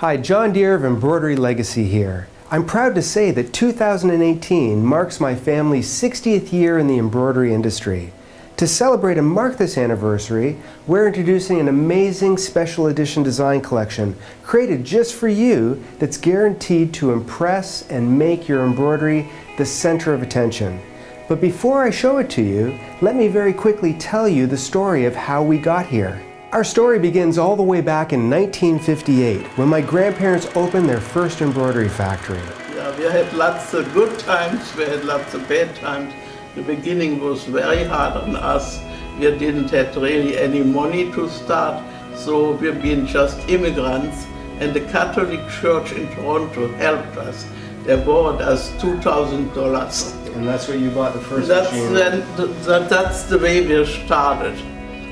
Hi, John Deere of Embroidery Legacy here. I'm proud to say that 2018 marks my family's 60th year in the embroidery industry. To celebrate and mark this anniversary, we're introducing an amazing special edition design collection created just for you that's guaranteed to impress and make your embroidery the center of attention. But before I show it to you, let me very quickly tell you the story of how we got here. Our story begins all the way back in 1958 when my grandparents opened their first embroidery factory. Yeah, we had lots of good times, we had lots of bad times. The beginning was very hard on us. We didn't have really any money to start, so we've been just immigrants, and the Catholic Church in Toronto helped us. They bought us $2,000. And that's what you bought the first machine? That's the way we started.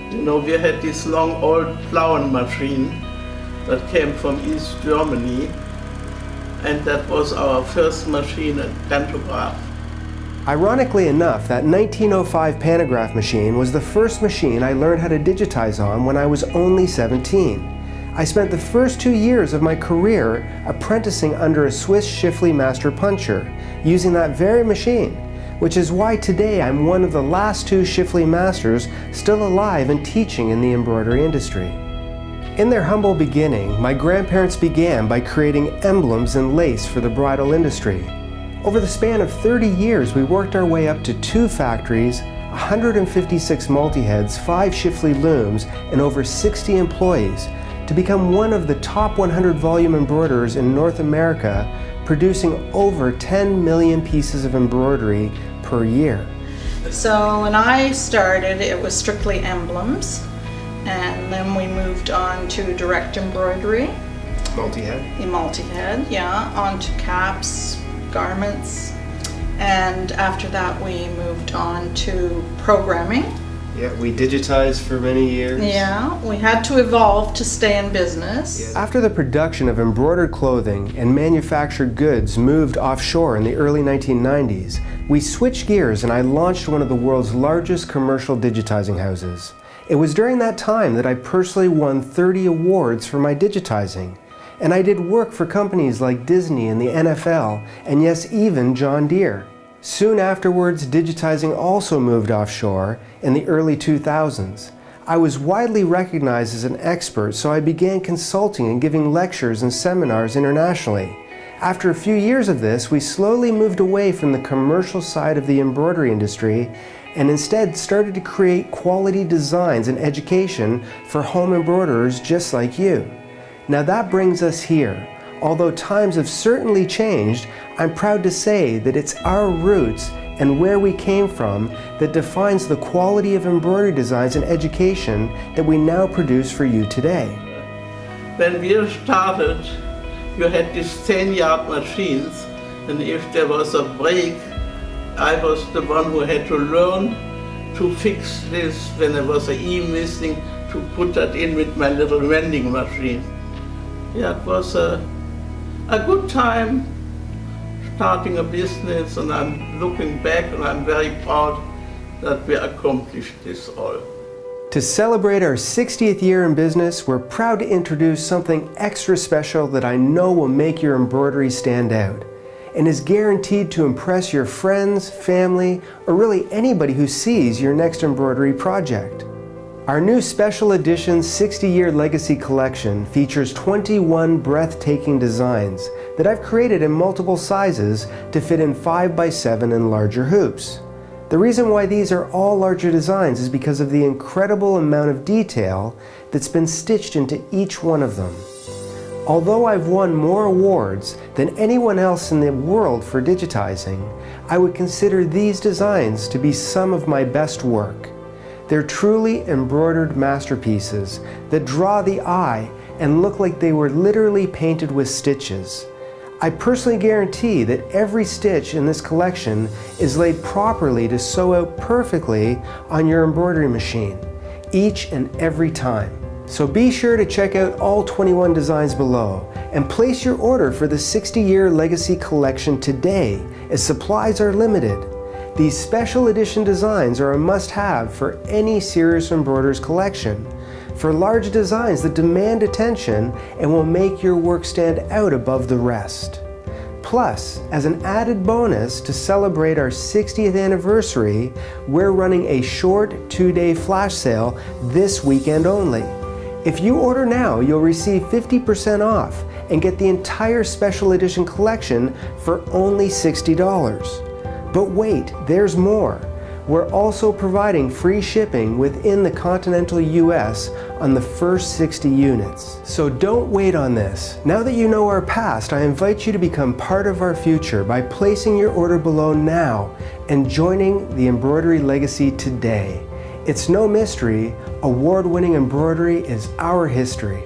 You know, we had this long old plowing machine that came from East Germany, and that was our first machine at pantograph. Ironically enough, that 1905 pantograph machine was the first machine I learned how to digitize on when I was only 17. I spent the first 2 years of my career apprenticing under a Swiss Schiffli master puncher, using that very machine, which is why today I'm one of the last 2 Schiffli masters still alive and teaching in the embroidery industry. In their humble beginning, my grandparents began by creating emblems and lace for the bridal industry. Over the span of 30 years, we worked our way up to 2 factories, 156 multi-heads, 5 Schiffli looms, and over 60 employees to become one of the top 100 volume embroiderers in North America, producing over 10 million pieces of embroidery per year. So when I started, it was strictly emblems, and then we moved on to direct embroidery. Multi-head? Multi-head, yeah, onto caps, garments, and after that we moved on to programming. Yeah, we digitized for many years. Yeah, we had to evolve to stay in business. After the production of embroidered clothing and manufactured goods moved offshore in the early 1990s, we switched gears and I launched one of the world's largest commercial digitizing houses. It was during that time that I personally won 30 awards for my digitizing. And I did work for companies like Disney and the NFL, and yes, even John Deere. Soon afterwards, digitizing also moved offshore in the early 2000s. I was widely recognized as an expert, so I began consulting and giving lectures and seminars internationally. After a few years of this, we slowly moved away from the commercial side of the embroidery industry and instead started to create quality designs and education for home embroiderers just like you. Now that brings us here. Although times have certainly changed, I'm proud to say that it's our roots and where we came from that defines the quality of embroidery designs and education that we now produce for you today. When we started, you had these 10-yard machines, and if there was a break, I was the one who had to learn to fix this when there was an E missing, to put that in with my little vending machine. Yeah, it was a good time starting a business, and I'm looking back and I'm very proud that we accomplished this all. To celebrate our 60th year in business, we're proud to introduce something extra special that I know will make your embroidery stand out and is guaranteed to impress your friends, family, or really anybody who sees your next embroidery project. Our new special edition 60-year legacy collection features 21 breathtaking designs that I've created in multiple sizes to fit in 5x7 and larger hoops. The reason why these are all larger designs is because of the incredible amount of detail that's been stitched into each one of them. Although I've won more awards than anyone else in the world for digitizing, I would consider these designs to be some of my best work. They're truly embroidered masterpieces that draw the eye and look like they were literally painted with stitches. I personally guarantee that every stitch in this collection is laid properly to sew out perfectly on your embroidery machine, each and every time. So be sure to check out all 21 designs below and place your order for the 60-year legacy collection today, as supplies are limited. These special edition designs are a must-have for any serious embroiderer's collection. for large designs that demand attention and will make your work stand out above the rest. Plus, as an added bonus to celebrate our 60th anniversary, we're running a short 2-day flash sale this weekend only. If you order now, you'll receive 50% off and get the entire special edition collection for only $60. But wait, there's more. We're also providing free shipping within the continental US on the first 60 units. So don't wait on this. Now that you know our past, I invite you to become part of our future by placing your order below now and joining the embroidery legacy today. It's no mystery, award-winning embroidery is our history.